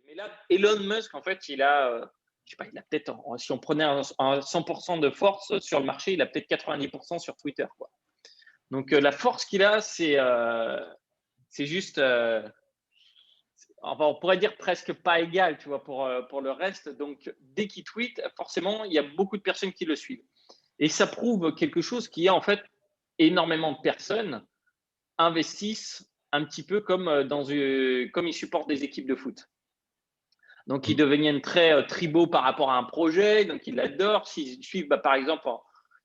Mais là, Elon Musk, en fait, je sais pas, il a peut-être, si on prenait un 100% de force sur le marché, il a peut-être 90% sur Twitter, quoi. Donc, la force qu'il a, c'est juste, enfin, on pourrait dire presque pas égal, tu vois, pour le reste. Donc, dès qu'il tweet, forcément, il y a beaucoup de personnes qui le suivent. Et ça prouve quelque chose qui est en fait énormément de personnes investissent un petit peu comme ils supportent des équipes de foot. Donc, ils Mm. deviennent très tribaux par rapport à un projet, donc ils l'adorent. S'ils suivent, par exemple,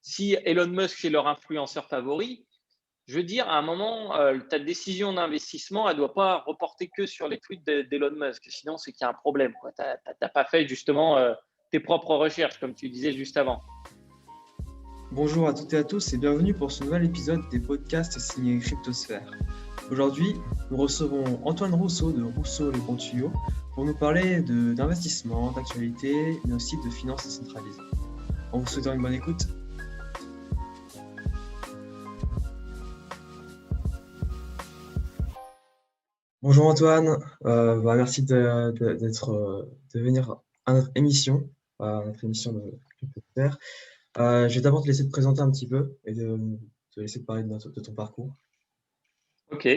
si Elon Musk c'est leur influenceur favori, je veux dire, à un moment, ta décision d'investissement, elle ne doit pas reporter que sur les tweets d'Elon Musk. Sinon, c'est qu'il y a un problème. Tu n'as pas fait justement tes propres recherches, comme tu disais juste avant. Bonjour à toutes et à tous et bienvenue pour ce nouvel épisode des podcasts signés Cryptosphère. Aujourd'hui, nous recevons Antoine Rousseau de Rousseau les bons tuyaux pour nous parler d'investissement, d'actualité, mais aussi de finances décentralisées. En vous souhaitant une bonne écoute. Bonjour Antoine, merci de venir à notre émission de Cryptosphère. Je vais d'abord te laisser te présenter un petit peu et te laisser te parler de ton parcours. Ok.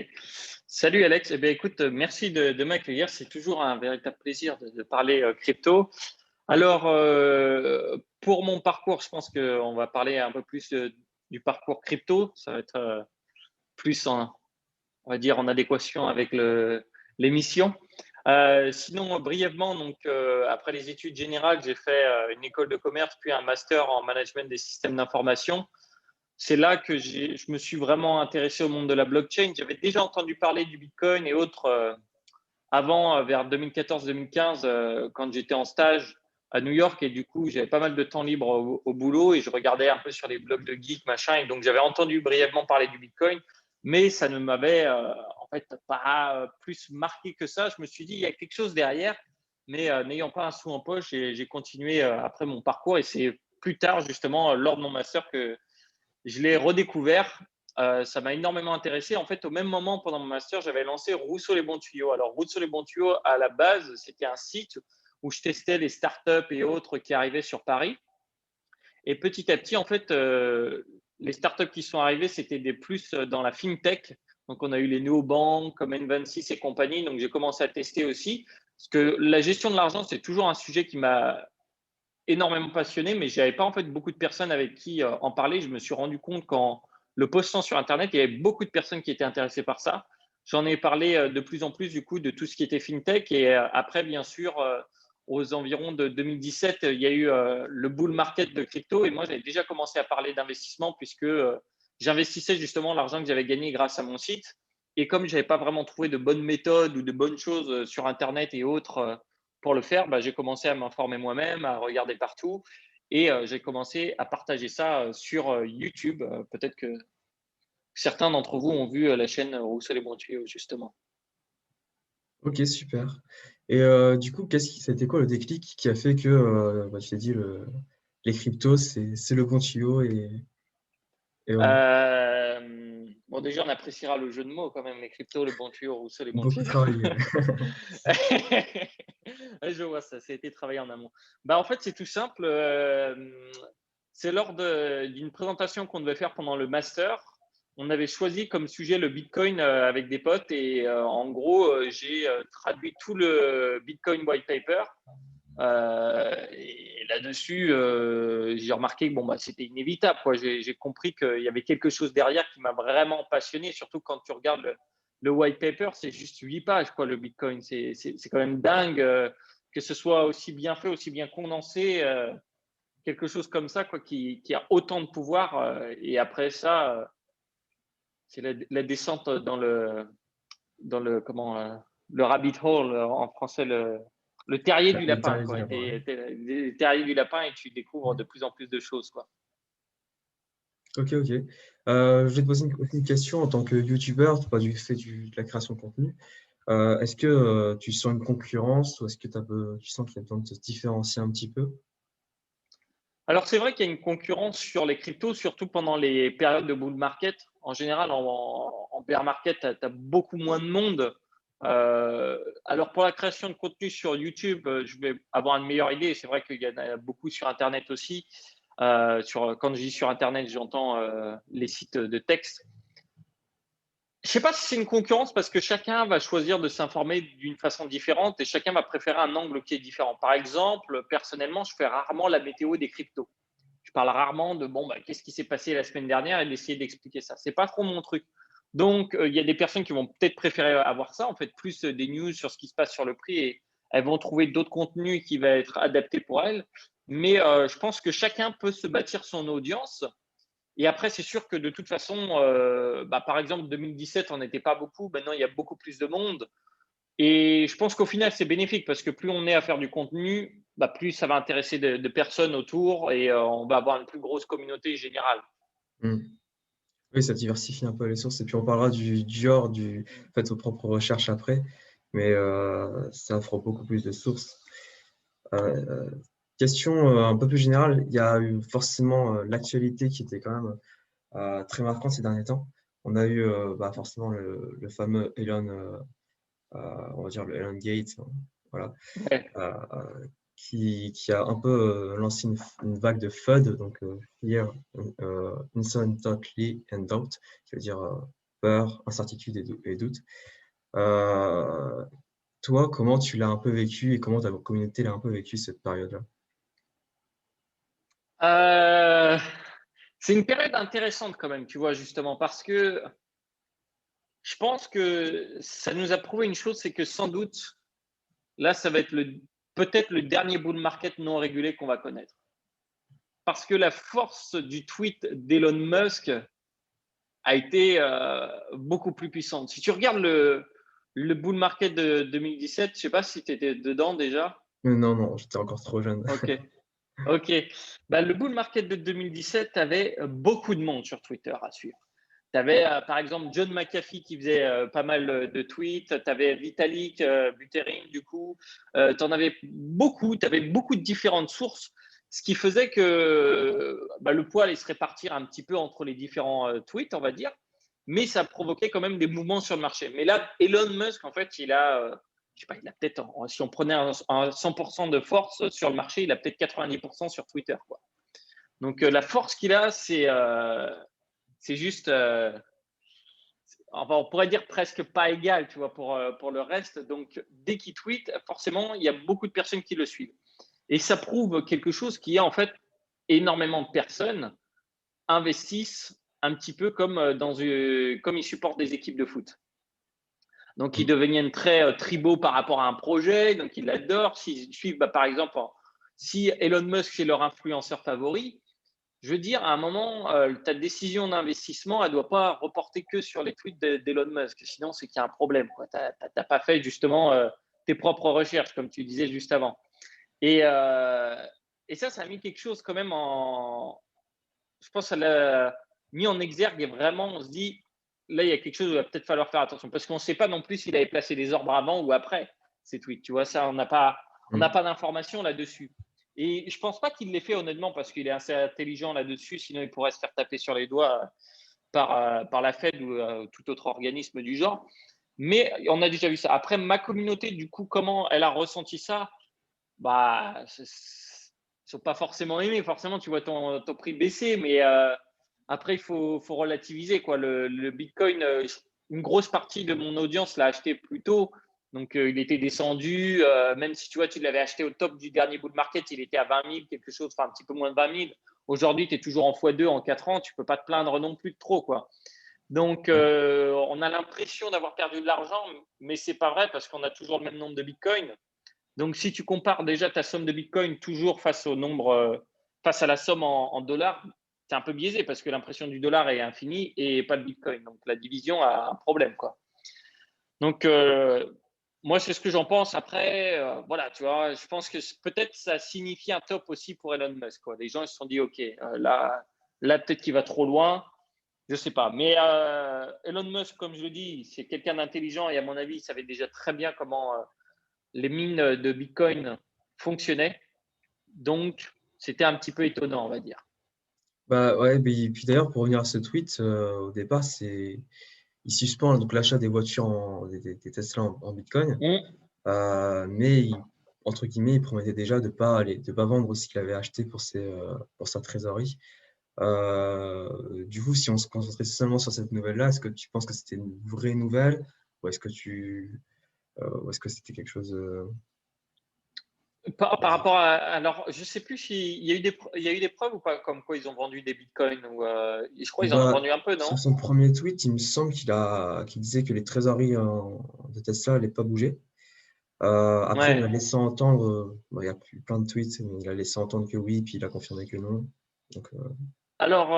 Salut Alex. Eh bien, écoute, merci de m'accueillir. C'est toujours un véritable plaisir de parler crypto. Alors, pour mon parcours, je pense qu'on va parler un peu plus du parcours crypto. Ça va être plus, on va dire, en adéquation avec l'émission. Sinon, brièvement, donc, après les études générales, j'ai fait une école de commerce, puis un master en management des systèmes d'information. C'est là que je me suis vraiment intéressé au monde de la blockchain. J'avais déjà entendu parler du Bitcoin et autres avant, vers 2014-2015, quand j'étais en stage à New York. Et du coup, j'avais pas mal de temps libre au boulot et je regardais un peu sur les blogs de geeks, machin. Et donc, j'avais entendu brièvement parler du Bitcoin, mais ça ne m'avait en fait pas plus marqué que ça. Je me suis dit, il y a quelque chose derrière, mais n'ayant pas un sou en poche, j'ai continué après mon parcours. Et c'est plus tard, justement, lors de mon master, que je l'ai redécouvert. Ça m'a énormément intéressé. En fait, au même moment, pendant mon master, j'avais lancé Rousseau les bons tuyaux. Alors, Rousseau les bons tuyaux, à la base, c'était un site où je testais les startups et autres qui arrivaient sur Paris. Et petit à petit, en fait, les startups qui sont arrivées, c'était des plus dans la fintech. Donc, on a eu les néobanques comme N26 et compagnie. Donc, j'ai commencé à tester aussi. Parce que la gestion de l'argent, c'est toujours un sujet qui m'a énormément passionné, mais je n'avais pas en fait beaucoup de personnes avec qui en parler. Je me suis rendu compte qu'en le postant sur Internet, il y avait beaucoup de personnes qui étaient intéressées par ça. J'en ai parlé de plus en plus du coup de tout ce qui était fintech. Et après, bien sûr, aux environs de 2017, il y a eu le bull market de crypto. Et moi, j'avais déjà commencé à parler d'investissement puisque j'investissais justement l'argent que j'avais gagné grâce à mon site. Et comme je n'avais pas vraiment trouvé de bonnes méthodes ou de bonnes choses sur Internet et autres pour le faire, j'ai commencé à m'informer moi-même, à regarder partout et j'ai commencé à partager ça sur YouTube. Peut-être que certains d'entre vous ont vu la chaîne Rousseau les bons tuyaux, justement. Ok, super. Et du coup, c'était quoi le déclic qui a fait que tu t'es dit les cryptos, c'est le bon tuyau et voilà. Bon, déjà, on appréciera le jeu de mots quand même, les cryptos, le bon tuyau, Rousseau les bons Beaucoup tuyaux. travaillé. Ouais. Je vois ça, ça a été travaillé en amont. En fait, c'est tout simple. C'est lors d'une présentation qu'on devait faire pendant le master. On avait choisi comme sujet le Bitcoin avec des potes et en gros, j'ai traduit tout le Bitcoin white paper. Et là-dessus, j'ai remarqué que c'était inévitable, quoi. J'ai compris qu'il y avait quelque chose derrière qui m'a vraiment passionné, surtout quand tu regardes le white paper, c'est juste 8 pages, quoi, le Bitcoin. C'est quand même dingue que ce soit aussi bien fait, aussi bien condensé, quelque chose comme ça, quoi, qui a autant de pouvoir. Et après ça, c'est la descente le rabbit hole en français, le terrier du Le lapin, terrier du quoi. lapin, ouais. Le terrier du lapin et tu découvres de plus en plus de choses, quoi. Ok, ok. Je vais te poser aussi une question en tant que YouTuber, tu fais de la création de contenu. Est-ce que tu sens une concurrence ou est-ce que tu sens qu'il y a besoin de se différencier un petit peu? Alors, c'est vrai qu'il y a une concurrence sur les cryptos, surtout pendant les périodes de bull market. En général, en bear market, tu as beaucoup moins de monde. Alors pour la création de contenu sur YouTube, je vais avoir une meilleure idée. C'est vrai qu'il y en a beaucoup sur internet aussi. Quand je dis sur internet, j'entends les sites de texte. Je sais pas si c'est une concurrence parce que chacun va choisir de s'informer d'une façon différente et chacun va préférer un angle qui est différent. Par exemple, personnellement, je fais rarement la météo des cryptos. Je parle rarement de bon, qu'est-ce qui s'est passé la semaine dernière et d'essayer d'expliquer ça. C'est pas trop mon truc. Donc, il y a des personnes qui vont peut-être préférer avoir ça, en fait, plus des news sur ce qui se passe sur le prix et elles vont trouver d'autres contenus qui vont être adaptés pour elles. Mais je pense que chacun peut se bâtir son audience. Et après, c'est sûr que de toute façon, par exemple, 2017, on n'était pas beaucoup. Maintenant, il y a beaucoup plus de monde. Et je pense qu'au final, c'est bénéfique parce que plus on est à faire du contenu, plus ça va intéresser de personnes autour et on va avoir une plus grosse communauté générale. Mm. Oui, ça diversifie un peu les sources. Et puis on parlera du genre, faites vos propres recherches après, mais ça offre beaucoup plus de sources. Euh, Question un peu plus générale, il y a eu forcément l'actualité qui était quand même très marquante ces derniers temps. On a eu forcément le fameux Elon, on va dire le Elon Gates, hein, voilà, Ouais. qui a un peu lancé une vague de FUD, donc Fear, Uncertainty and Doubt, qui veut dire peur, incertitude et doute. Toi, comment tu l'as un peu vécu et comment ta communauté l'a un peu vécu cette période-là? Euh, c'est une période intéressante quand même, tu vois, justement, parce que je pense que ça nous a prouvé une chose, c'est que sans doute, là, ça va être peut-être le dernier bull market non régulé qu'on va connaître. Parce que la force du tweet d'Elon Musk a été beaucoup plus puissante. Si tu regardes le bull market de 2017, je ne sais pas si tu étais dedans déjà. Non, non, j'étais encore trop jeune. Ok, ok. Le bull market de 2017, tu avais beaucoup de monde sur Twitter à suivre. Tu avais par exemple John McAfee qui faisait pas mal de tweets. Tu avais Vitalik Buterin, du coup. Tu en avais beaucoup. Tu avais beaucoup de différentes sources. Ce qui faisait que le poids allait se répartir un petit peu entre les différents tweets, on va dire. Mais ça provoquait quand même des mouvements sur le marché. Mais là, Elon Musk, en fait, il a, je sais pas, il a peut-être, si on prenait un 100% de force sur le marché, il a peut-être 90% sur Twitter, quoi. Donc, la force qu'il a, c'est juste, enfin, on pourrait dire presque pas égal, tu vois, pour le reste. Donc, dès qu'il tweet, forcément, il y a beaucoup de personnes qui le suivent. Et ça prouve quelque chose qui est en fait énormément de personnes investissent un petit peu comme comme ils supportent des équipes de foot. Donc, ils deviennent très tribaux par rapport à un projet, donc ils l'adorent. S'ils suivent, par exemple, si Elon Musk est leur influenceur favori, je veux dire, à un moment, ta décision d'investissement, elle ne doit pas reporter que sur les tweets d'Elon Musk. Sinon, c'est qu'il y a un problème. Tu n'as pas fait justement tes propres recherches, comme tu disais juste avant. Et ça a mis quelque chose quand même je pense que ça l'a mis en exergue et vraiment, on se dit, là, il y a quelque chose où il va peut-être falloir faire attention. Parce qu'on ne sait pas non plus s'il avait placé des ordres avant ou après ces tweets. Tu vois, ça, on n'a pas d'informations là-dessus. Et je ne pense pas qu'il l'ait fait honnêtement parce qu'il est assez intelligent là-dessus, sinon il pourrait se faire taper sur les doigts par la Fed ou tout autre organisme du genre. Mais on a déjà vu ça. Après, ma communauté, du coup, comment elle a ressenti ça, ils sont pas forcément aimés. Forcément, tu vois ton prix baisser, mais après, il faut relativiser, quoi. Le Bitcoin, une grosse partie de mon audience l'a acheté plus tôt. Donc, il était descendu. Même si tu vois, tu l'avais acheté au top du dernier bull market, il était à 20 000, quelque chose, enfin un petit peu moins de 20 000. Aujourd'hui, tu es toujours en x2 en 4 ans. Tu peux pas te plaindre non plus de trop, quoi. Donc, on a l'impression d'avoir perdu de l'argent, mais c'est pas vrai parce qu'on a toujours le même nombre de Bitcoin. Donc, si tu compares déjà ta somme de Bitcoin toujours face au nombre, face à la somme en dollars, c'est un peu biaisé parce que l'impression du dollar est infinie et pas le Bitcoin. Donc, la division a un problème, quoi. Donc, moi, c'est ce que j'en pense. Après, voilà, tu vois, je pense que peut-être ça signifie un top aussi pour Elon Musk, quoi. Les gens ils se sont dit, OK, là peut-être qu'il va trop loin. Je sais pas. Mais Elon Musk, comme je le dis, c'est quelqu'un d'intelligent et à mon avis, il savait déjà très bien comment les mines de Bitcoin fonctionnaient. Donc, c'était un petit peu étonnant, on va dire. Bah ouais, puis d'ailleurs, pour revenir à ce tweet, au départ, il suspend donc l'achat des voitures, des Tesla en Bitcoin. Mm. Mais entre guillemets, il promettait déjà de pas vendre ce qu'il avait acheté pour sa trésorerie. Du coup, si on se concentrait seulement sur cette nouvelle-là, est-ce que tu penses que c'était une vraie nouvelle ou ou est-ce que c'était quelque chose Par vas-y. rapport à, alors, je sais plus s'il y a eu il y a eu des preuves ou pas, comme quoi ils ont vendu des bitcoins ou je crois qu'ils en ont Bah, vendu un peu, sur non? son premier tweet, il me semble qu'il disait que les trésoreries de Tesla n'allaient pas bouger. Après, il a Ouais. laissé entendre, il y a plein de tweets, mais il a laissé entendre que oui, puis il a confirmé que non. Donc, Alors,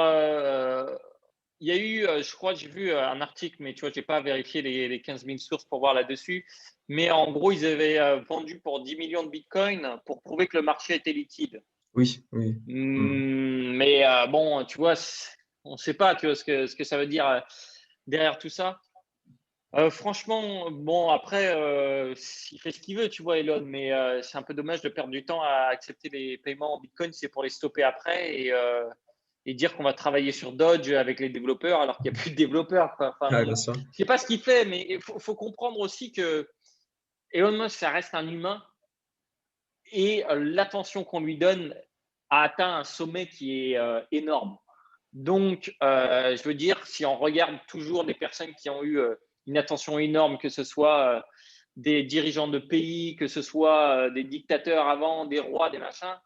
il y a eu, je crois, j'ai vu un article, mais tu vois, j'ai pas vérifié les 15 000 sources pour voir là-dessus. Mais en gros, ils avaient vendu pour 10 millions de bitcoins pour prouver que le marché était liquide. oui, oui. Hmm. Mais bon, tu vois, on ne sait pas, tu vois, ce que ça veut dire derrière tout ça. Franchement, bon, après, il fait ce qu'il veut, tu vois, Elon, mais c'est un peu dommage de perdre du temps à accepter les paiements en Bitcoin, c'est pour les stopper après et dire qu'on va travailler sur Dodge avec les développeurs alors qu'il n'y a plus de développeurs, quoi. Enfin, Ah, bien sûr. je sais pas ce qu'il fait, mais il faut comprendre aussi que Elon Musk, ça reste un humain et l'attention qu'on lui donne a atteint un sommet qui est énorme. Donc, je veux dire, si on regarde toujours des personnes qui ont eu une attention énorme, que ce soit des dirigeants de pays, que ce soit des dictateurs avant, des rois, des machins,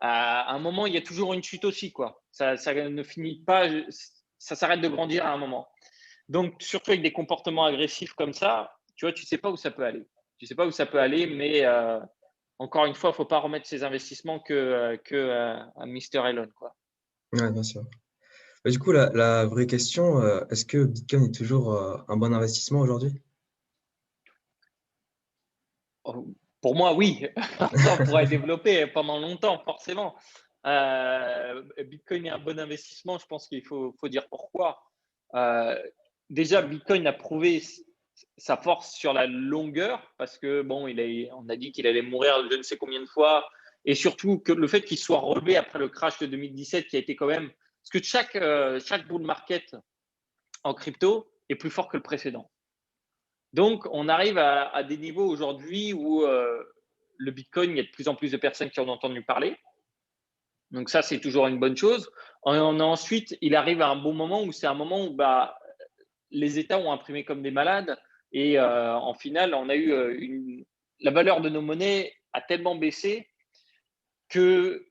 à un moment, il y a toujours une chute aussi, quoi. Ça ne finit pas, ça s'arrête de grandir à un moment. Donc, surtout avec des comportements agressifs comme ça, tu vois, tu ne sais pas où ça peut aller. Tu ne sais pas où ça peut aller, mais encore une fois, il ne faut pas remettre ses investissements à Mr. Elon, quoi. Ouais, bien sûr. Bah, du coup, la vraie question, est-ce que Bitcoin est toujours un bon investissement aujourd'hui? Oh, pour moi, oui. Après, on pourrait développer pendant longtemps, forcément. Bitcoin est un bon investissement. Je pense qu'il faut dire pourquoi. Euh, Déjà, Bitcoin a prouvé sa force sur la longueur parce que bon, on a dit qu'il allait mourir je ne sais combien de fois, et surtout que le fait qu'il soit relevé après le crash de 2017, qui a été quand même parce que chaque bull market en crypto est plus fort que le précédent. Donc, on arrive à des niveaux aujourd'hui où le Bitcoin, il y a de plus en plus de personnes qui en ont entendu parler. Donc, ça, c'est toujours une bonne chose. Ensuite, il arrive à un bon moment où c'est un moment où bah, les États ont imprimé comme des malades. Et en finale, on a eu la valeur de nos monnaies a tellement baissé que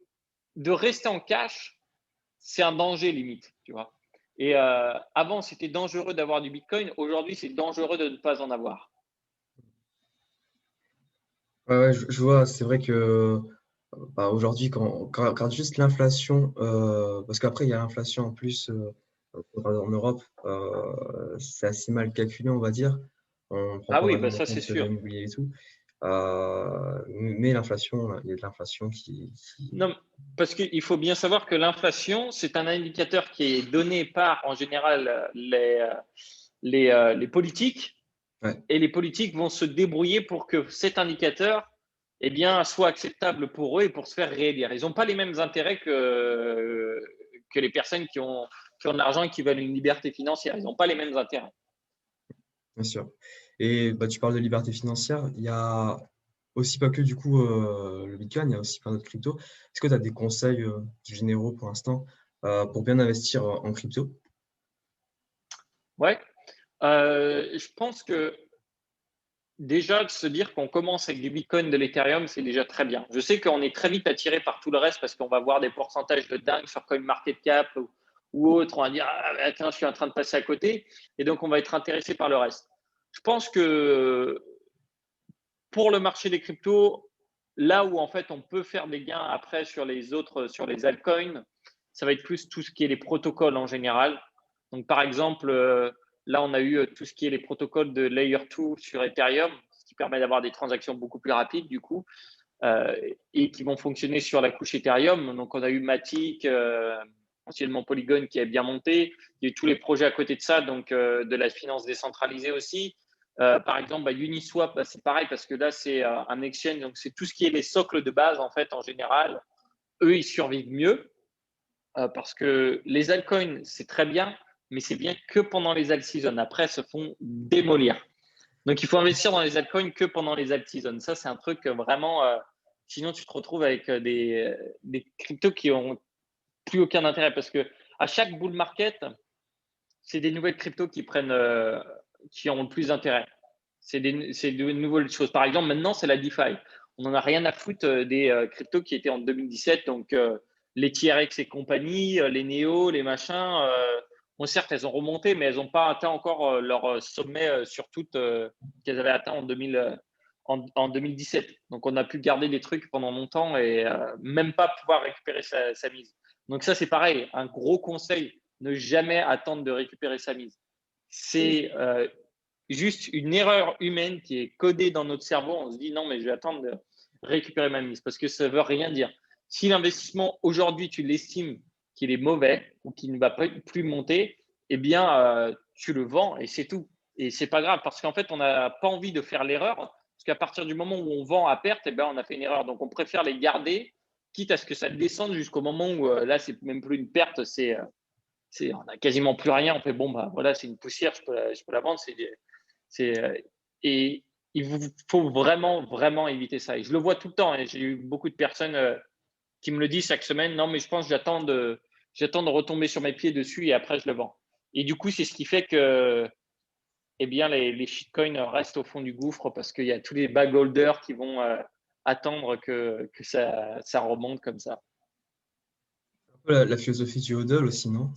de rester en cash, c'est un danger limite, tu vois. Et avant, c'était dangereux d'avoir du Bitcoin. Aujourd'hui, c'est dangereux de ne pas en avoir. Ouais, ouais, je vois, c'est vrai que bah, aujourd'hui, quand juste l'inflation, parce qu'après, il y a l'inflation en plus en Europe, c'est assez mal calculé, on va dire. On ne prend Ah pas oui, bah vraiment en ça, c'est compte sûr. l'immobilier et tout. Mais l'inflation, il y a de l'inflation qui... Non, parce qu'il faut bien savoir que l'inflation, c'est un indicateur qui est donné par, en général, les politiques, Ouais, et les politiques vont se débrouiller pour que cet indicateur eh bien, soit acceptable pour eux et pour se faire réélire. Ils n'ont pas les mêmes intérêts que les personnes qui ont de l'argent et qui veulent une liberté financière. Ils n'ont pas les mêmes intérêts. bien sûr. Et bah, tu parles de liberté financière, il y a aussi pas que du coup le Bitcoin, il y a aussi plein d'autres cryptos. Est-ce que tu as des conseils généraux pour l'instant pour bien investir en crypto? Ouais. Je pense que déjà, de se dire qu'on commence avec du Bitcoin, de l'Ethereum, c'est déjà très bien. Je sais qu'on est très vite attiré par tout le reste parce qu'on va voir des pourcentages de dingue sur CoinMarketCap ou autre. On va dire, ah, attends, je suis en train de passer à côté. Et donc, on va être intéressé par le reste. Je pense que pour le marché des cryptos, là où en fait on peut faire des gains après sur les autres, sur les altcoins, ça va être plus tout ce qui est les protocoles en général. Donc par exemple, là on a eu tout ce qui est les protocoles de Layer 2 sur Ethereum, ce qui permet d'avoir des transactions beaucoup plus rapides du coup, euh, et qui vont fonctionner sur la couche Ethereum. Donc on a eu Matic, anciennement Polygon qui est bien monté. Il y a eu tous les projets à côté de ça, donc de la finance décentralisée aussi. Par exemple, bah, Uniswap, bah, c'est pareil parce que là, c'est un exchange, donc c'est tout ce qui est les socles de base en fait en général. Eux, ils survivent mieux parce que les altcoins, c'est très bien, mais c'est bien que pendant les alt-seasons. Après, elles se font démolir. Donc, il faut investir dans les altcoins que pendant les alt-seasons. Ça, c'est un truc vraiment… sinon, tu te retrouves avec des cryptos qui n'ont plus aucun intérêt parce que à chaque bull market, c'est des nouvelles cryptos qui ont le plus d'intérêt. C'est de nouvelles choses. Par exemple, maintenant, c'est la DeFi. On n'en a rien à foutre des cryptos qui étaient en 2017. Donc, les TRX et compagnie, les Neo, les machins. Bon, certes, elles ont remonté, mais elles n'ont pas atteint encore leur sommet sur toutes qu'elles avaient atteint en 2017. Donc, on a pu garder des trucs pendant longtemps et même pas pouvoir récupérer sa mise. Donc, ça, c'est pareil. Un gros conseil, ne jamais attendre de récupérer sa mise. C'est juste une erreur humaine qui est codée dans notre cerveau. On se dit non, mais je vais attendre de récupérer ma mise parce que ça ne veut rien dire. Si l'investissement aujourd'hui, tu l'estimes qu'il est mauvais ou qu'il ne va plus monter, eh bien, tu le vends et c'est tout. Et c'est pas grave parce qu'en fait, on n'a pas envie de faire l'erreur parce qu'à partir du moment où on vend à perte, eh bien, on a fait une erreur. Donc, on préfère les garder, quitte à ce que ça descende jusqu'au moment où là, c'est même plus une perte, on n'a quasiment plus rien. On fait bon, bah voilà, c'est une poussière, je peux la vendre. Et il vous faut vraiment, vraiment éviter ça. Et je le vois tout le temps. Et j'ai eu beaucoup de personnes qui me le disent chaque semaine. Non, mais je pense que j'attends de retomber sur mes pieds dessus et après je le vends. Et du coup, c'est ce qui fait que eh bien, les shitcoins restent au fond du gouffre parce qu'il y a tous les bag holders qui vont attendre que ça remonte comme ça. La philosophie du hodl aussi, non?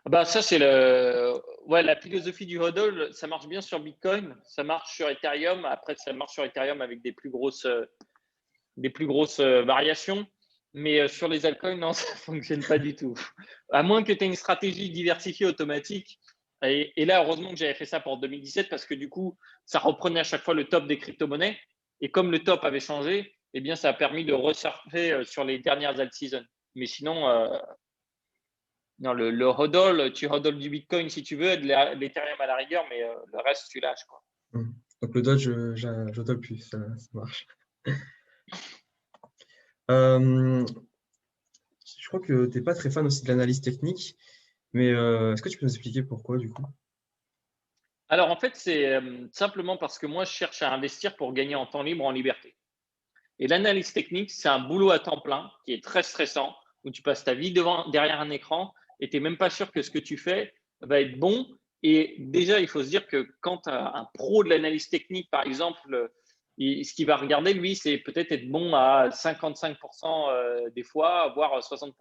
Bah, ça, c'est la philosophie du hodl. Ça marche bien sur Bitcoin, ça marche sur Ethereum. Après, ça marche sur Ethereum avec des plus grosses variations. Mais sur les altcoins, non, ça ne fonctionne pas du tout. À moins que tu aies une stratégie diversifiée automatique. Et là, heureusement que j'avais fait ça pour 2017 parce que du coup, ça reprenait à chaque fois le top des crypto-monnaies. Et comme le top avait changé, eh bien, ça a permis de resurfer sur les dernières alt-seasons. Mais sinon, non, le hodl, tu hodl du Bitcoin si tu veux, de l'Ethereum à la rigueur, mais le reste, tu lâches, quoi. Donc le Dodge, je hodl plus, ça marche. Je crois que tu n'es pas très fan aussi de l'analyse technique, mais est-ce que tu peux nous expliquer pourquoi du coup? Alors, en fait, c'est simplement parce que moi, je cherche à investir pour gagner en temps libre, en liberté. Et l'analyse technique, c'est un boulot à temps plein qui est très stressant, où tu passes ta vie derrière un écran et tu n'es même pas sûr que ce que tu fais va être bon. Et déjà, il faut se dire que quand un pro de l'analyse technique, par exemple, ce qu'il va regarder, lui, c'est peut-être être bon à 55% des fois, voire 60%.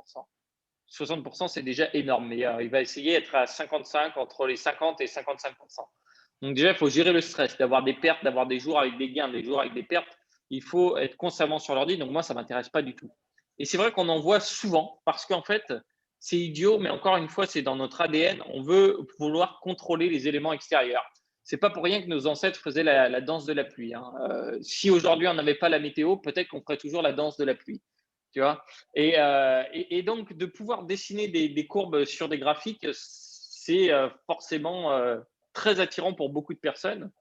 60%, c'est déjà énorme, mais il va essayer d'être à 55, entre les 50 et 55%. Donc déjà, il faut gérer le stress, d'avoir des pertes, d'avoir des jours avec des gains, des jours avec des pertes. Il faut être constamment sur l'ordi. Donc moi, ça ne m'intéresse pas du tout. Et c'est vrai qu'on en voit souvent parce qu'en fait, c'est idiot, mais encore une fois, c'est dans notre ADN. On veut vouloir contrôler les éléments extérieurs. C'est pas pour rien que nos ancêtres faisaient la danse de la pluie. Si aujourd'hui on n'avait pas la météo, peut-être qu'on ferait toujours la danse de la pluie. Tu vois, et donc de pouvoir dessiner des courbes sur des graphiques, c'est forcément très attirant pour beaucoup de personnes.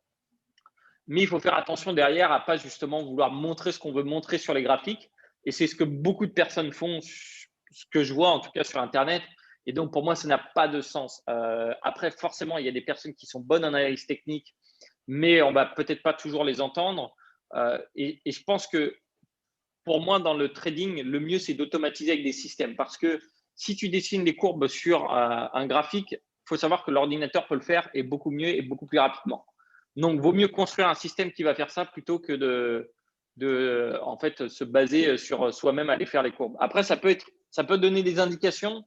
Mais il faut faire attention derrière à pas justement vouloir montrer ce qu'on veut montrer sur les graphiques. Et c'est ce que beaucoup de personnes font, ce que je vois en tout cas sur Internet. Et donc pour moi, ça n'a pas de sens. Après, forcément, il y a des personnes qui sont bonnes en analyse technique, mais on va peut-être pas toujours les entendre. Et je pense que pour moi, dans le trading, le mieux, c'est d'automatiser avec des systèmes. Parce que si tu dessines des courbes sur un graphique, il faut savoir que l'ordinateur peut le faire et beaucoup mieux et beaucoup plus rapidement. Donc, vaut mieux construire un système qui va faire ça plutôt que de en fait, se baser sur soi-même aller faire les courbes. Après, ça peut donner des indications,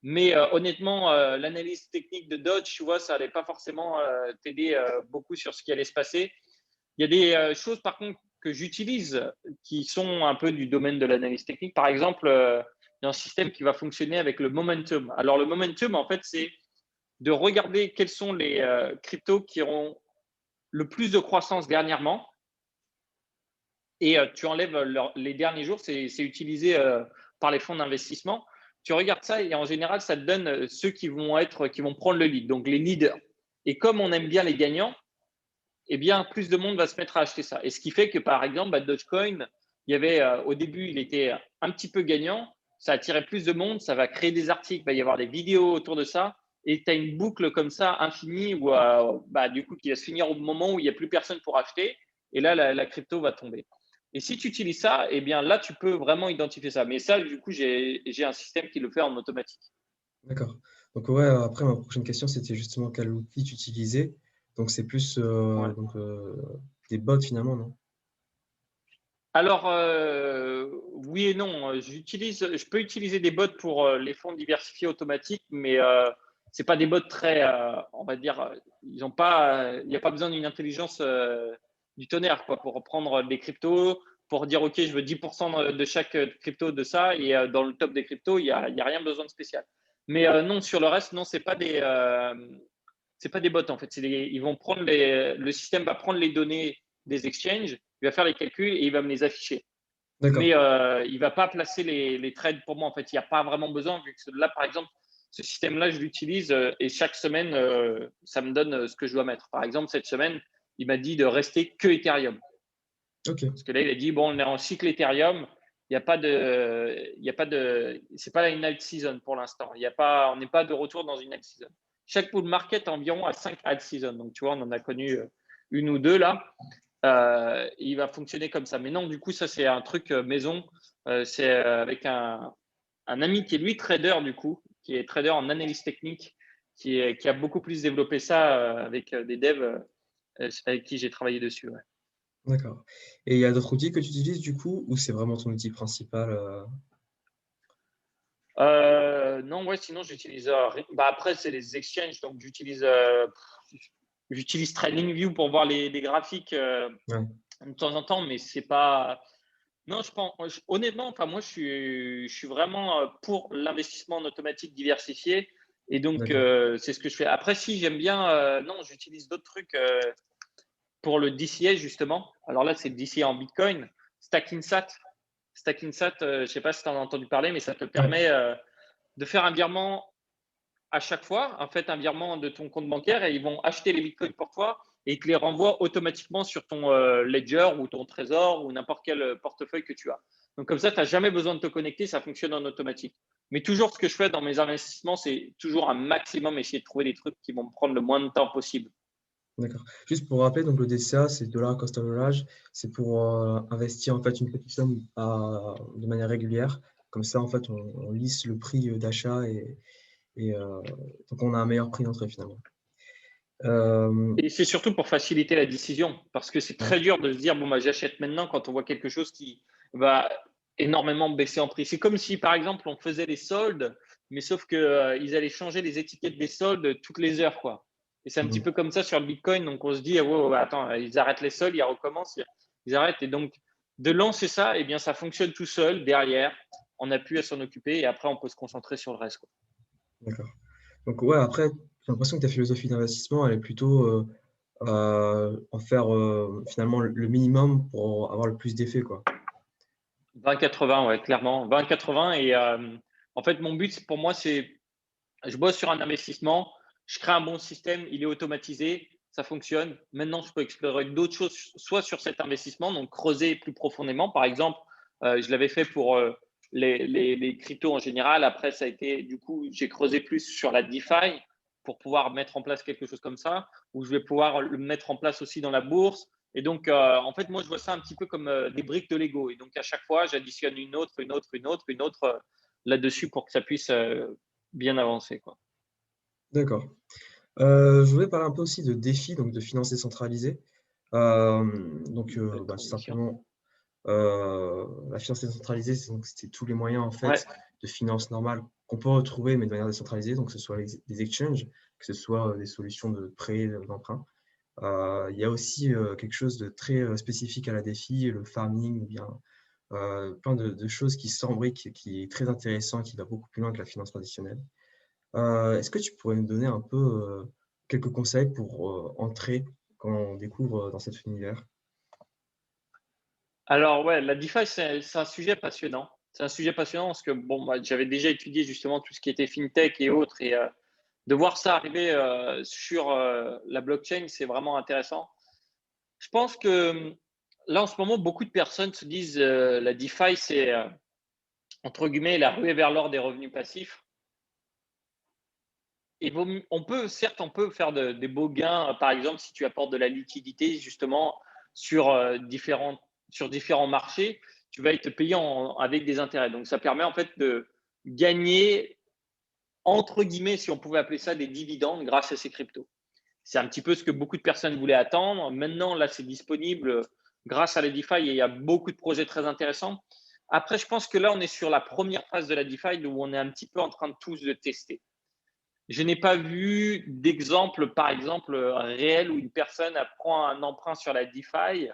mais honnêtement, l'analyse technique de Dodge, tu vois, ça n'allait pas forcément t'aider beaucoup sur ce qui allait se passer. Il y a des choses, par contre, que j'utilise qui sont un peu du domaine de l'analyse technique. Par exemple, il y a un système qui va fonctionner avec le momentum. Alors, le momentum, en fait, c'est de regarder quels sont les cryptos qui auront le plus de croissance dernièrement. Et tu enlèves les derniers jours, c'est utilisé par les fonds d'investissement. Tu regardes ça et en général, ça te donne ceux qui vont prendre le lead, donc les leaders. Et comme on aime bien les gagnants, eh bien, plus de monde va se mettre à acheter ça. Et ce qui fait que, par exemple, Dogecoin, il y avait au début, il était un petit peu gagnant. ça attirer plus de monde, ça va créer des articles, il va y avoir des vidéos autour de ça. Et tu as une boucle comme ça infinie où, du coup, qui va se finir au moment où il n'y a plus personne pour acheter. Et là, la crypto va tomber. Et si tu utilises ça, eh bien là, tu peux vraiment identifier ça. Mais ça, du coup, j'ai un système qui le fait en automatique. D'accord. Donc ouais, après ma prochaine question, c'était justement quel outil tu utilisais. Donc c'est plus Ouais. des bots finalement, non? Alors, oui et non. Je peux utiliser des bots pour les fonds diversifiés automatiques, mais c'est pas des bots très, on va dire, ils ont pas, il n'y a pas besoin d'une intelligence du tonnerre quoi, pour prendre des cryptos, pour dire OK, je veux 10% de chaque crypto de ça, et dans le top des cryptos, il y a rien besoin de spécial. Mais non, sur le reste, non, c'est pas des bots en fait. Ils vont prendre le système va prendre les données des exchanges, il va faire les calculs et il va me les afficher. D'accord. Mais il ne va pas placer les trades pour moi. En fait, il n'y a pas vraiment besoin, vu que là, par exemple, ce système-là, je l'utilise et chaque semaine, ça me donne ce que je dois mettre. Par exemple, cette semaine, il m'a dit de rester que Ethereum. Ok. Parce que là, il a dit, bon, on est en cycle Ethereum, il n'y a pas c'est pas une alt season pour l'instant. On n'est pas de retour dans une alt season. Chaque bull market est environ à 5 alt season. Donc, tu vois, on en a connu une ou deux là. Il va fonctionner comme ça. Mais non, du coup, ça, c'est un truc maison. C'est avec un ami qui est lui trader, du coup, qui est trader en analyse technique, qui a beaucoup plus développé ça avec des devs avec qui j'ai travaillé dessus. Ouais. D'accord. Et il y a d'autres outils que tu utilises du coup, ou c'est vraiment ton outil principal? Non, ouais, sinon, j'utilise. Après, c'est les exchanges. Donc, j'utilise TradingView pour voir les graphiques Ouais, de temps en temps, mais c'est pas. Non, honnêtement, enfin, moi, je suis vraiment pour l'investissement en automatique diversifié. Et donc, d'accord. c'est ce que je fais. Après, si j'aime bien, non, j'utilise d'autres trucs pour le DCA, justement. Alors là, c'est le DCA en Bitcoin. StackInsat. StackInsat, je ne sais pas si tu en as entendu parler, mais ça te Ouais, permet de faire un virement à chaque fois, en fait, un virement de ton compte bancaire et ils vont acheter les bitcoins pour toi et ils te les renvoient automatiquement sur ton ledger ou ton trésor ou n'importe quel portefeuille que tu as. Donc, comme ça, tu n'as jamais besoin de te connecter, ça fonctionne en automatique. Mais toujours, ce que je fais dans mes investissements, c'est toujours un maximum essayer de trouver des trucs qui vont me prendre le moins de temps possible. d'accord. Juste pour rappeler, donc le DCA, c'est Dollar Cost Average. C'est pour investir en fait une petite somme de manière régulière. Comme ça, en fait, on lisse le prix d'achat et donc on a un meilleur prix d'entrée finalement. Et c'est surtout pour faciliter la décision, parce que c'est Ouais. très dur de se dire, bon, bah, j'achète maintenant quand on voit quelque chose qui va énormément baisser en prix. C'est comme si, par exemple, on faisait les soldes, mais sauf qu'ils allaient changer les étiquettes des soldes toutes les heures, quoi. Et c'est un petit Mhm. peu comme ça sur le Bitcoin. Donc, on se dit, ah, ouais, attends, ils arrêtent les soldes, ils recommencent, ils arrêtent. Et donc, de lancer ça, eh bien, ça fonctionne tout seul derrière. On n'a plus à s'en occuper et après, on peut se concentrer sur le reste, quoi. D'accord. Donc ouais, après, j'ai l'impression que ta philosophie d'investissement, elle est plutôt en faire finalement le minimum pour avoir le plus d'effet, quoi. 20-80, ouais, clairement. 20-80. Et en fait, mon but pour moi, c'est je bosse sur un investissement, je crée un bon système, il est automatisé, ça fonctionne. Maintenant, je peux explorer d'autres choses, soit sur cet investissement, donc creuser plus profondément. Par exemple, je l'avais fait pour les cryptos en général. Après, ça a été, du coup, j'ai creusé plus sur la DeFi pour pouvoir mettre en place quelque chose comme ça, où je vais pouvoir le mettre en place aussi dans la bourse. Et donc, en fait, moi, je vois ça un petit peu comme des briques de Lego. Et donc, à chaque fois, j'additionne une autre, une autre, une autre, une autre là-dessus pour que ça puisse bien avancer, quoi. D'accord. Je voulais parler un peu aussi de défis, donc de finances décentralisées. D'accord, Tout bien sûr. simplement, la finance décentralisée, c'est tous les moyens en Ouais. fait de finance normale qu'on peut retrouver, mais de manière décentralisée, donc que ce soit des exchanges, que ce soit des solutions de prêt, d'emprunt. Il y a aussi quelque chose de très spécifique à la défi, le farming, ou bien plein de choses qui s'embriquent, qui est très intéressant, qui va beaucoup plus loin que la finance traditionnelle. Est-ce que tu pourrais me donner un peu quelques conseils pour entrer quand on découvre dans cet univers? Alors, ouais, la DeFi, c'est un sujet passionnant. C'est un sujet passionnant parce que, bon, moi, j'avais déjà étudié justement tout ce qui était fintech et autres. Et de voir ça arriver sur la blockchain, c'est vraiment intéressant. Je pense que là, en ce moment, beaucoup de personnes se disent la DeFi, entre guillemets, la ruée vers l'or des revenus passifs. Et certes, on peut faire des beaux gains, par exemple, si tu apportes de la liquidité justement sur, sur différents marchés, tu vas être payé avec des intérêts. Donc, ça permet en fait de gagner, entre guillemets, si on pouvait appeler ça des dividendes grâce à ces cryptos. C'est un petit peu ce que beaucoup de personnes voulaient attendre. Maintenant, là, c'est disponible grâce à la DeFi et il y a beaucoup de projets très intéressants. Après, je pense que là, on est sur la première phase de la DeFi où on est un petit peu en train de tous de tester. Je n'ai pas vu d'exemple, par exemple, réel où une personne prend un emprunt sur la DeFi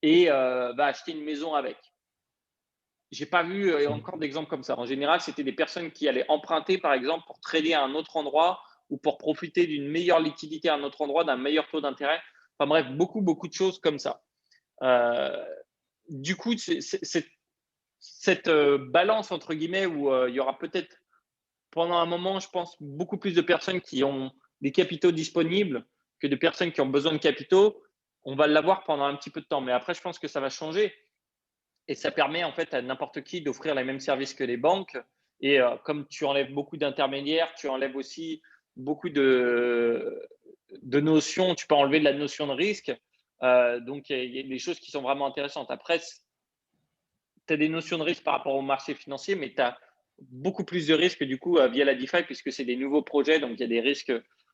et va acheter une maison avec. J'ai pas vu encore d'exemples comme ça. En général, c'était des personnes qui allaient emprunter, par exemple, pour trader à un autre endroit ou pour profiter d'une meilleure liquidité à un autre endroit, d'un meilleur taux d'intérêt. Enfin bref, beaucoup de choses comme ça. Euh, du coup, cette balance, entre guillemets, où il y aura peut-être pendant un moment, je pense, beaucoup plus de personnes qui ont des capitaux disponibles que de personnes qui ont besoin de capitaux. On va l'avoir pendant un petit peu de temps. Mais après, je pense que ça va changer. Et ça permet en fait à n'importe qui d'offrir les mêmes services que les banques. Et comme tu enlèves beaucoup d'intermédiaires, tu enlèves aussi beaucoup de notions, tu peux enlever de la notion de risque. Donc, il y a des choses qui sont vraiment intéressantes. Après, tu as des notions de risque par rapport au marché financier, mais tu as beaucoup plus de risques du coup via la DeFi puisque c'est des nouveaux projets. Donc, il y a des risques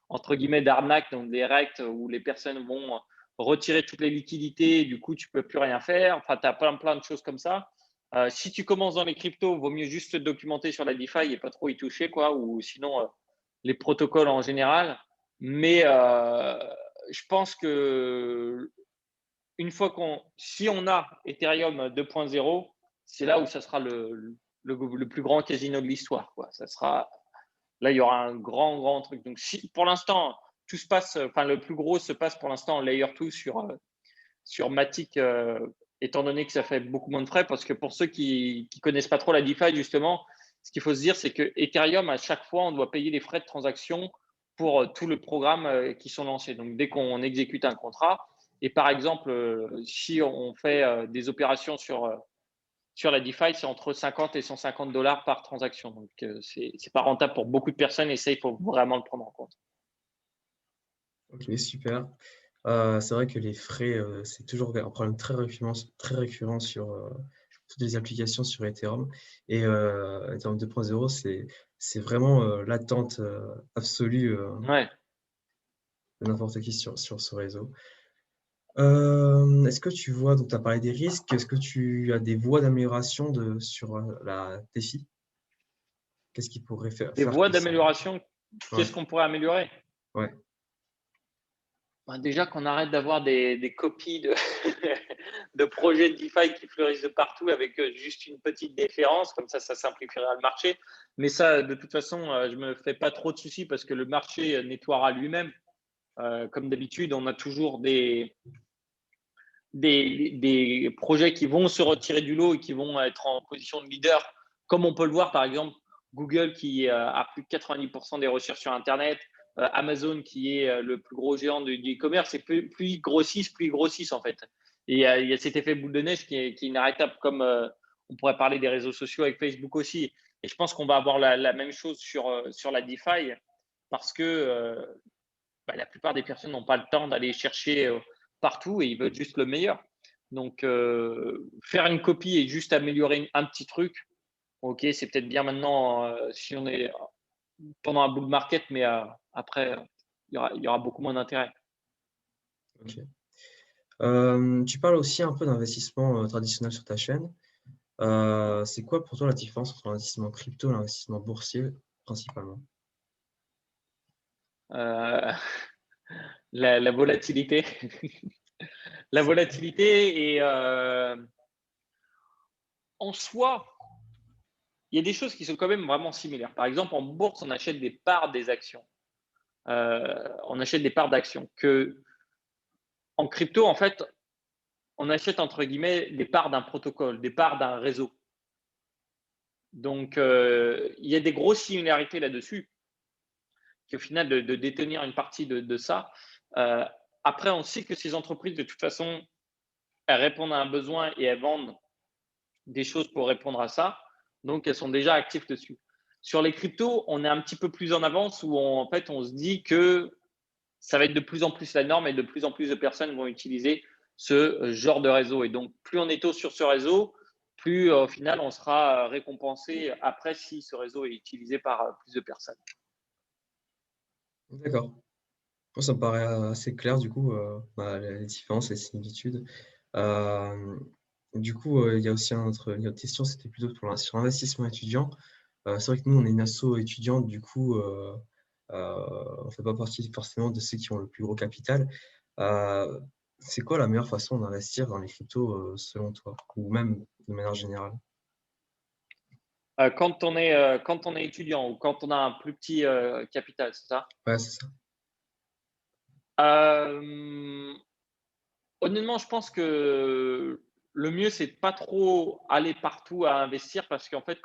entre guillemets d'arnaque, donc des règles où les personnes vont retirer toutes les liquidités, du coup, tu peux plus rien faire. Enfin, tu as plein de choses comme ça. Si tu commences dans les cryptos, il vaut mieux juste te documenter sur la DeFi et pas trop y toucher, quoi, ou sinon les protocoles en général. Mais je pense que si on a Ethereum 2.0, c'est là où ça sera le plus grand casino de l'histoire, quoi. Ça sera là, il y aura un grand truc. Donc, si pour l'instant, tout se passe, enfin, le plus gros se passe pour l'instant en layer 2 sur Matic, étant donné que ça fait beaucoup moins de frais. Parce que pour ceux qui ne connaissent pas trop la DeFi, justement, ce qu'il faut se dire, c'est que Ethereum, à chaque fois, on doit payer les frais de transaction pour tout le programme qui sont lancés. Donc, dès qu'on exécute un contrat, et par exemple, si on fait des opérations sur la DeFi, c'est entre 50 et 150 dollars par transaction. Donc, c'est pas rentable pour beaucoup de personnes et ça, il faut vraiment le prendre en compte. Ok, super. C'est vrai que les frais, c'est toujours un problème très récurrent sur toutes les applications sur Ethereum. Et Ethereum 2.0, c'est vraiment l'attente absolue Ouais. de n'importe qui sur ce réseau. Est-ce que tu vois, donc tu as parlé des risques, est-ce que tu as des voies d'amélioration sur la défi? Qu'est-ce qui pourrait Des faire voies que ça... d'amélioration, Ouais, qu'est-ce qu'on pourrait améliorer? ouais, Déjà qu'on arrête d'avoir des copies de projets de DeFi qui fleurissent de partout avec juste une petite différence, comme ça simplifiera le marché. Mais ça, de toute façon, je me fais pas trop de soucis parce que le marché nettoiera lui-même. Comme d'habitude, on a toujours des projets qui vont se retirer du lot et qui vont être en position de leader, comme on peut le voir par exemple Google qui a plus de 90% des recherches sur Internet, Amazon qui est le plus gros géant du e-commerce, et plus ils grossissent en fait. Et il y a cet effet boule de neige qui est inarrêtable, comme on pourrait parler des réseaux sociaux avec Facebook aussi. Et je pense qu'on va avoir la même chose sur la DeFi parce que la plupart des personnes n'ont pas le temps d'aller chercher partout et ils veulent juste le meilleur. Donc, faire une copie et juste améliorer un petit truc, ok, c'est peut-être bien maintenant si on est pendant un bull market, mais après, il y aura beaucoup moins d'intérêt. ok. Tu parles aussi un peu d'investissement traditionnel sur ta chaîne. C'est quoi pour toi la différence entre l'investissement crypto et l'investissement boursier principalement? Euh, la volatilité. La volatilité et en soi, il y a des choses qui sont quand même vraiment similaires. Par exemple, en bourse, on achète des parts des actions. On achète des parts d'actions que en crypto, en fait, on achète entre guillemets des parts d'un protocole, des parts d'un réseau. Donc, il y a des grosses similarités là-dessus, qu'au final, de détenir une partie de ça. Euh, Après, on sait que ces entreprises, de toute façon, elles répondent à un besoin et elles vendent des choses pour répondre à ça. Donc, elles sont déjà actives dessus. Sur les cryptos, on est un petit peu plus en avance où en fait, on se dit que ça va être de plus en plus la norme et de plus en plus de personnes vont utiliser ce genre de réseau. Et donc, plus on est tôt sur ce réseau, plus au final, on sera récompensé après si ce réseau est utilisé par plus de personnes. D'accord. Moi, ça me paraît assez clair, du coup, les différences, les similitudes. Euh, du coup, il y a aussi une autre question, c'était plutôt sur l'investissement étudiant. C'est vrai que nous, on est une asso étudiante, du coup, on ne fait pas partie forcément de ceux qui ont le plus gros capital. Euh, c'est quoi la meilleure façon d'investir dans les cryptos, selon toi, ou même de manière générale? Quand on est étudiant ou quand on a un plus petit capital, c'est ça? Ouais, c'est ça. Euh, Honnêtement, je pense que le mieux, c'est de pas trop aller partout à investir parce qu'en fait,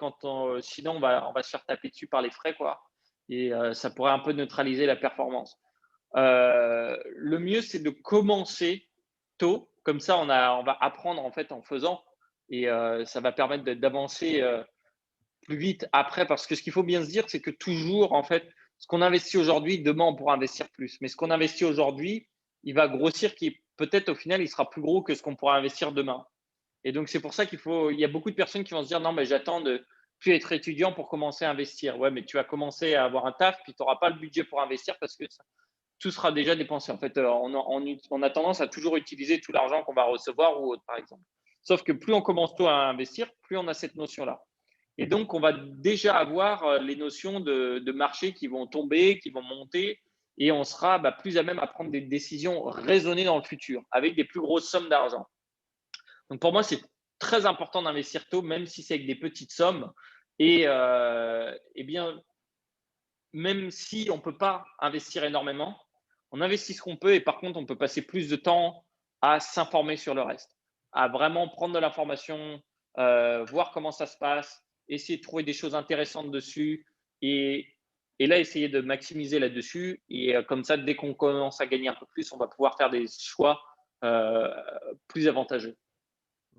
sinon, on va se faire taper dessus par les frais, quoi. Et ça pourrait un peu neutraliser la performance. Le mieux, c'est de commencer tôt. Comme ça, on va apprendre en fait en faisant et ça va permettre d'avancer plus vite après. Parce que ce qu'il faut bien se dire, c'est que toujours, en fait, ce qu'on investit aujourd'hui, demain, on pourra investir plus. Mais ce qu'on investit aujourd'hui, il va grossir, qui peut-être au final, il sera plus gros que ce qu'on pourra investir demain. Et donc, c'est pour ça il y a beaucoup de personnes qui vont se dire non, mais j'attends de plus être étudiant pour commencer à investir. Ouais, mais tu vas commencer à avoir un taf, puis tu n'auras pas le budget pour investir parce que tout sera déjà dépensé. En fait, on a tendance à toujours utiliser tout l'argent qu'on va recevoir ou autre, par exemple. Sauf que plus on commence tôt à investir, plus on a cette notion-là. Et donc, on va déjà avoir les notions de marché qui vont tomber, qui vont monter, et on sera plus à même à prendre des décisions raisonnées dans le futur, avec des plus grosses sommes d'argent. Donc, pour moi, c'est très important d'investir tôt, même si c'est avec des petites sommes. Et bien, même si on ne peut pas investir énormément, on investit ce qu'on peut et par contre, on peut passer plus de temps à s'informer sur le reste, à vraiment prendre de l'information, voir comment ça se passe, essayer de trouver des choses intéressantes dessus et, et là, essayer de maximiser là-dessus. Et comme ça, dès qu'on commence à gagner un peu plus, on va pouvoir faire des choix euh, plus avantageux.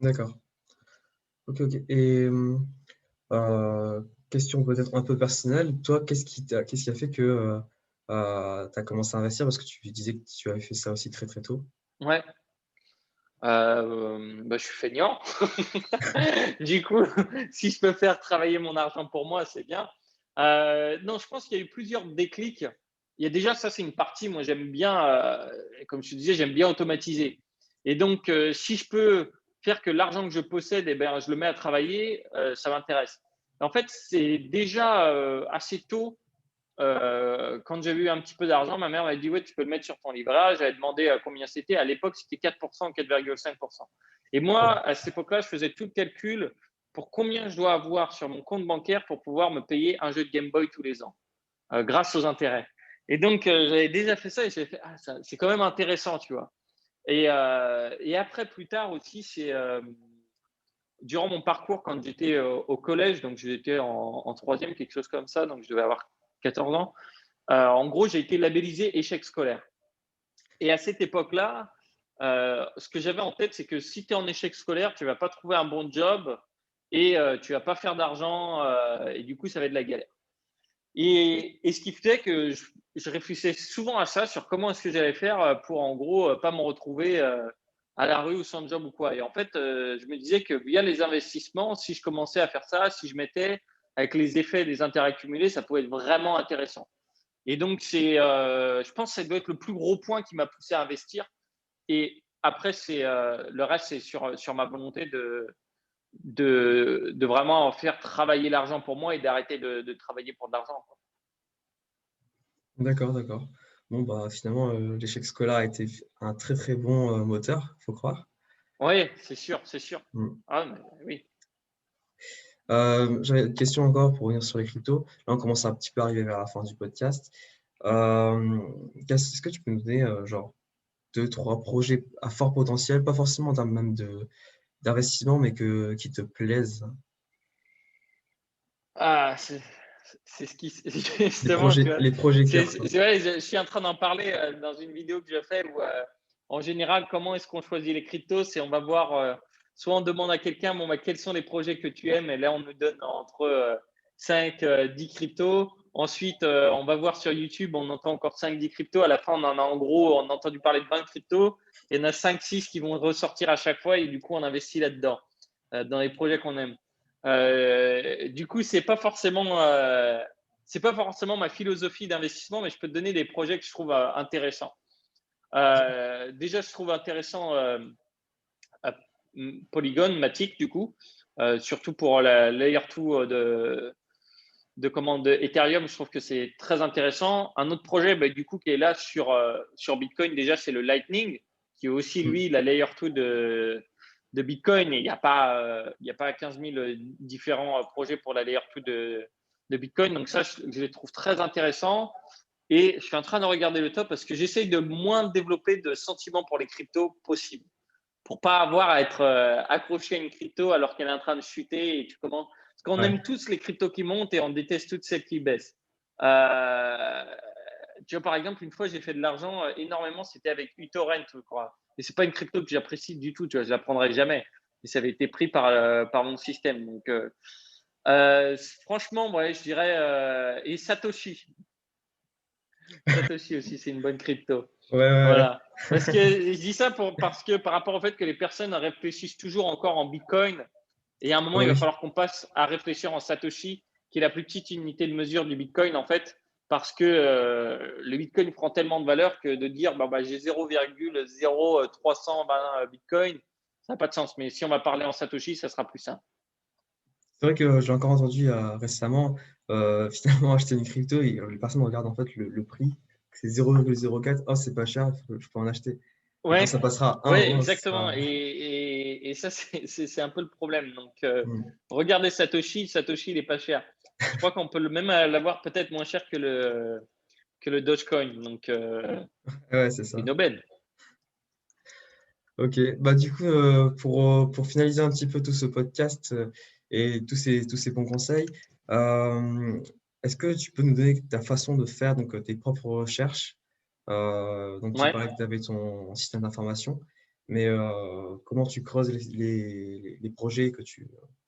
D'accord. Ok, ok. Et question peut-être un peu personnelle, toi, qu'est-ce qui a fait que tu as commencé à investir? Parce que tu disais que tu avais fait ça aussi très très tôt. Ouais, je suis feignant. Du coup, si je peux faire travailler mon argent pour moi, c'est bien. Non, je pense qu'il y a eu plusieurs déclics. Il y a déjà ça, c'est une partie. Moi, j'aime bien, comme je te disais, j'aime bien automatiser. Et donc, si je peux faire que l'argent que je possède, eh ben, je le mets à travailler, ça m'intéresse. En fait, c'est déjà assez tôt quand j'avais eu un petit peu d'argent, ma mère m'a dit ouais, tu peux le mettre sur ton livret A. J'avais demandé combien c'était. À l'époque, c'était 4% ou 4,5%. Et moi, Ouais. à cette époque-là, je faisais tout le calcul pour combien je dois avoir sur mon compte bancaire pour pouvoir me payer un jeu de Game Boy tous les ans, grâce aux intérêts. Et donc, j'avais déjà fait ça et j'ai fait, c'est quand même intéressant, tu vois. Et après, plus tard aussi, c'est durant mon parcours, quand j'étais au collège, donc j'étais en troisième, quelque chose comme ça, donc je devais avoir 14 ans. En gros, j'ai été labellisé échec scolaire. Et à cette époque-là, ce que j'avais en tête, c'est que si tu es en échec scolaire, tu ne vas pas trouver un bon job et tu ne vas pas faire d'argent et du coup, ça va être de la galère. Et ce qui fait que je réfléchissais souvent à ça, sur comment est-ce que j'allais faire pour, en gros, pas me retrouver à la rue ou sans job ou quoi. Et en fait, je me disais que via les investissements, si je commençais à faire ça, si je mettais avec les effets des intérêts accumulés, ça pouvait être vraiment intéressant. Et donc, je pense que ça doit être le plus gros point qui m'a poussé à investir. Et après, le reste, c'est sur ma volonté de vraiment faire travailler l'argent pour moi et d'arrêter de travailler pour de l'argent, quoi. D'accord, d'accord. Bon, bah finalement, l'échec scolaire a été un très très bon moteur, faut croire. Oui, c'est sûr, c'est sûr. Mm. Ah, mais oui. J'avais une question encore pour revenir sur les cryptos. Là, on commence à un petit peu arriver vers la fin du podcast. Est-ce que tu peux nous donner genre deux, trois projets à fort potentiel, pas forcément en termes même d'investissement, mais qui te plaisent? Ah, c'est ce qui, justement, tu vois, Les projets cœur, quoi. c'est vrai, je suis en train d'en parler dans une vidéo que je fais où, en général, comment est-ce qu'on choisit les cryptos? C'est on va voir soit on demande à quelqu'un, bon, bah, quels sont les projets que tu aimes? Et là, on nous donne entre 5, 10 cryptos. Ensuite, on va voir sur YouTube, on entend encore 5, 10 cryptos. À la fin, on en a en gros, on a entendu parler de 20 cryptos. Il y en a 5, 6 qui vont ressortir à chaque fois et du coup, on investit là-dedans, dans les projets qu'on aime. Du coup, c'est pas forcément ma philosophie d'investissement, mais je peux te donner des projets que je trouve intéressants. Déjà, je trouve intéressant Polygon, Matic, du coup, surtout pour la Layer 2 de Ethereum, je trouve que c'est très intéressant. Un autre projet, bah, du coup, qui est là sur Bitcoin, déjà, c'est le Lightning, qui est aussi, lui, la Layer 2 de Bitcoin. Et il n'y a pas 15 000 différents projets pour la Layer 2 de Bitcoin. Donc ça, je les trouve très intéressants. Et je suis en train de regarder le top parce que j'essaye de moins développer de sentiments pour les cryptos possible. Pour pas avoir à être accroché à une crypto alors qu'elle est en train de chuter et tu commences. Parce qu'on aime tous les cryptos qui montent et on déteste toutes celles qui baissent. Tu vois, par exemple, une fois, j'ai fait de l'argent énormément, c'était avec uTorrent, je crois. Et c'est pas une crypto que j'apprécie du tout, tu vois, je la prendrai jamais. Et ça avait été pris par mon système. Donc, franchement, ouais, je dirais. Et Satoshi. Satoshi aussi, c'est une bonne crypto. Ouais. Voilà. Parce que je dis ça parce que par rapport au fait que les personnes réfléchissent toujours encore en Bitcoin, et à un moment, il va Oui. falloir qu'on passe à réfléchir en Satoshi, qui est la plus petite unité de mesure du Bitcoin, en fait, parce que le Bitcoin prend tellement de valeur que de dire j'ai 0,0320 Bitcoin, ça n'a pas de sens. Mais si on va parler en Satoshi, ça sera plus simple. C'est vrai que j'ai encore entendu récemment, finalement, acheter une crypto et les personnes regardent en fait le prix. C'est 0,04. Oh, c'est pas cher, je peux en acheter. Et quand Ouais, ça passera à 1 ouais, euro, ça exactement. sera. Et ça, c'est un peu le problème. Donc, Hmm. regardez Satoshi. Satoshi, il est pas cher. Je crois qu'on peut même l'avoir peut-être moins cher que le Dogecoin. Donc, Ouais, c'est c'est ça. une aubaine. Ok. Bah, du coup, pour finaliser un petit peu tout ce podcast et tous ces bons conseils, euh, est-ce que tu peux nous donner ta façon de faire donc, tes propres recherches? Donc, tu Ouais. parlais que tu avais ton système d'information, mais comment tu creuses les projets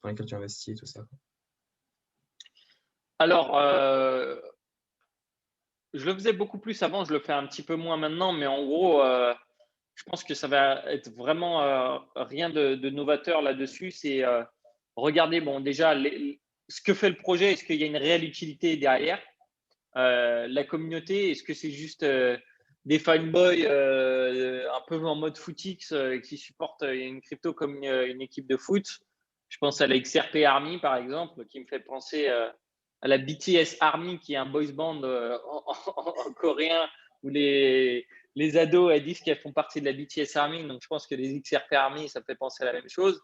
dans lesquels tu investis et tout ça, quoi. Alors, je le faisais beaucoup plus avant. Je le fais un petit peu moins maintenant. Mais en gros, je pense que ça va être vraiment rien de novateur là-dessus. C'est regarder, bon, déjà, ce que fait le projet. Est-ce qu'il y a une réelle utilité derrière? La communauté, est-ce que c'est juste des fanboys un peu en mode footix qui supportent une crypto comme une équipe de foot? Je pense à la XRP Army, par exemple, qui me fait penser à la BTS Army, qui est un boys band en coréen où les ados elles disent qu'elles font partie de la BTS Army. Donc, je pense que les XRP Army, ça me fait penser à la même chose.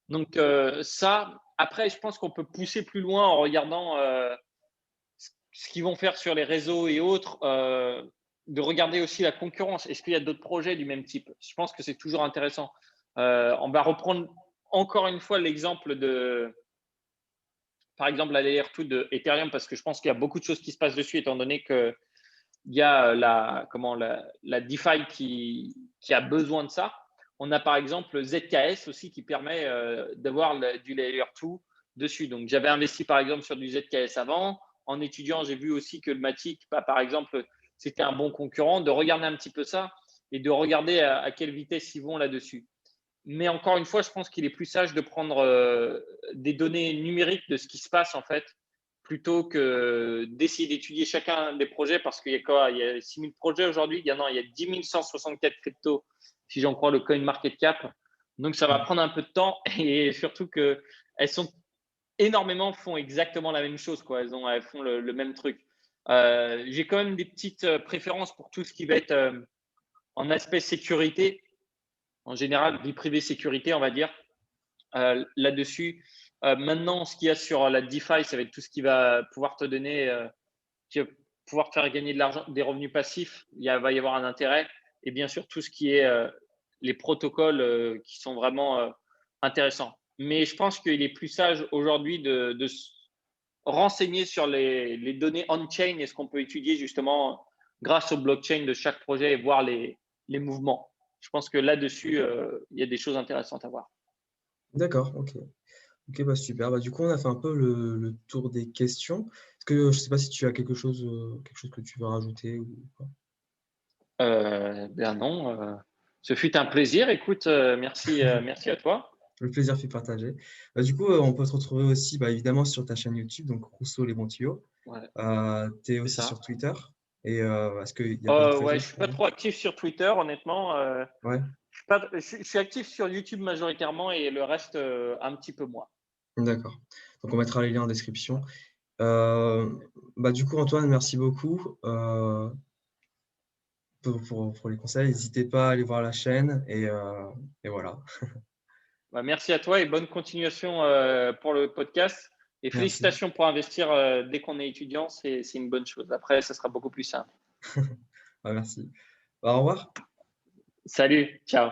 Donc, ça, après, je pense qu'on peut pousser plus loin en regardant ce qu'ils vont faire sur les réseaux et autres, de regarder aussi la concurrence. Est-ce qu'il y a d'autres projets du même type? Je pense que c'est toujours intéressant. On va reprendre encore une fois l'exemple par exemple, la layer 2 de Ethereum, parce que je pense qu'il y a beaucoup de choses qui se passent dessus, étant donné qu'il y a la DeFi qui a besoin de ça. On a par exemple ZKS aussi qui permet d'avoir du layer 2 dessus. Donc, j'avais investi par exemple sur du ZKS avant. En étudiant, j'ai vu aussi que le Matic, par exemple, c'était un bon concurrent. De regarder un petit peu ça et de regarder à quelle vitesse ils vont là-dessus. Mais encore une fois, je pense qu'il est plus sage de prendre des données numériques de ce qui se passe en fait, plutôt que d'essayer d'étudier chacun des projets parce qu'il y a quoi? Il y a 6000 projets aujourd'hui. Il y a 10 164 cryptos, si j'en crois le CoinMarketCap. Donc, ça va prendre un peu de temps et surtout qu'elles sont énormément, font exactement la même chose, quoi. Elles font le même truc. J'ai quand même des petites préférences pour tout ce qui va être en aspect sécurité. En général, vie privée, sécurité, on va dire, là-dessus. Maintenant, ce qu'il y a sur la DeFi, ça va être tout ce qui va pouvoir te donner, qui va pouvoir te faire gagner de l'argent, des revenus passifs. Va y avoir un intérêt. Et bien sûr, tout ce qui est les protocoles qui sont vraiment intéressants. Mais je pense qu'il est plus sage aujourd'hui de se renseigner sur les données on-chain et ce qu'on peut étudier justement grâce au blockchain de chaque projet et voir les mouvements. Je pense que là-dessus, il y a des choses intéressantes à voir. D'accord, ok. Ok, bah super. Bah, du coup, on a fait un peu le tour des questions. Est-ce que je sais pas si tu as quelque chose que tu veux rajouter ou pas? Ben non, ce fut un plaisir. Écoute, merci à toi. Le plaisir fut partagé. Bah, du coup, on peut te retrouver aussi, bah, évidemment, sur ta chaîne YouTube, donc Rousseau les bons tuyaux. Ouais, Tu es c'est aussi ça. sur Twitter. Et est-ce qu'il y a d'autres Ouais, réseaux je suis pas pour... trop actif sur Twitter, honnêtement. Ouais, Je suis actif sur YouTube majoritairement et le reste un petit peu moins. d'accord. Donc, on mettra les liens en description. Euh, Bah, du coup, Antoine, merci beaucoup pour les conseils. N'hésitez pas à aller voir la chaîne et voilà. Bah, merci à toi et bonne continuation pour le podcast. Et Merci. félicitations pour investir dès qu'on est étudiant, c'est une bonne chose. Après, ça sera beaucoup plus simple. Bah, merci. Bah, au revoir. Salut, ciao.